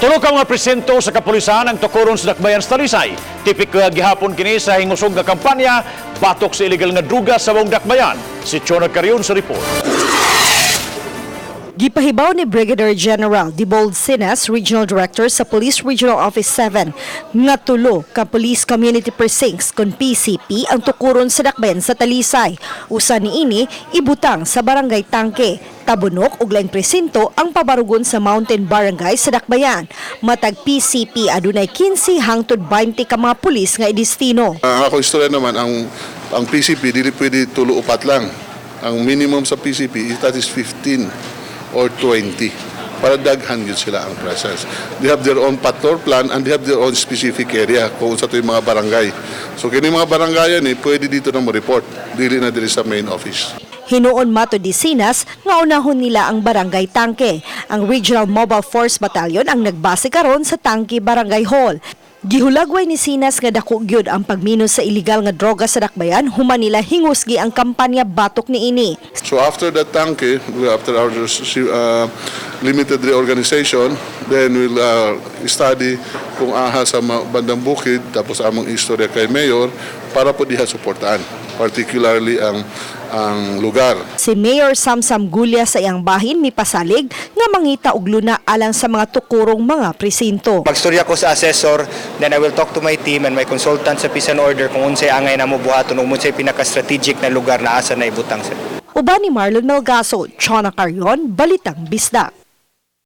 Tulo ka mga presinto sa kapulisan ang tukuron sa Dakbayan sa Talisay. Tipik gihapon kini sa hingusog nga kampanya batok sa illegal nga druga sa buong Dakbayan. Si Chona Carion sa report. Gipahibaw ni Brigadier General Dibold Sinas, Regional Director sa Police Regional Office 7, nga tulo ka Police Community Precincts kon PCP ang tukuron sa Dakbayan sa Talisay. Usa niini ibutang sa Barangay Tangke, Tabunok ug laing presinto ang pabarugon sa Mountain Barangay sa Dakbayan. Matag PCP adunay 15 hangtod 20 ka mga pulis nga idestino. Ako istorya naman ang PCP dili pwede tulo upat lang. Ang minimum sa PCP that is 15 or 20 para daghan yun sila ang presence. They have their own patrol plan and they have their own specific area kung sa ito yung mga barangay. So kini mga barangayan pwede dito na mo-report, dili na dili sa main office. Hinuon mato di Sinas nga unahon nila ang Barangay Tangke. Ang Regional Mobile Force Battalion ang nagbase karon sa Tangke Barangay Hall. Gihulagway ni Sinas nga dako gyud ang pagminos sa illegal nga droga sa Dakbayan human nila hingusgi ang kampanya batok niini. So after that Tangke, after our limited reorganization, then we'll study kung aha sa bandang bukid tapos among istorya kay Mayor para po diha suportaan, particularly ang lugar. Si Mayor Samsam Gulya sa iyang bahin mipasalig nga mangita og luna alang sa mga tukurong mga presinto. Magstorya ko sa assessor, then I will talk to my team and my consultant sa peace and order kung unsay angay na mo buhaton ug unsay pinaka-strategic na lugar na asa na ibutang sa. Uban ni Marlon Melgaso, Chona Carion, Balitang Bisdak.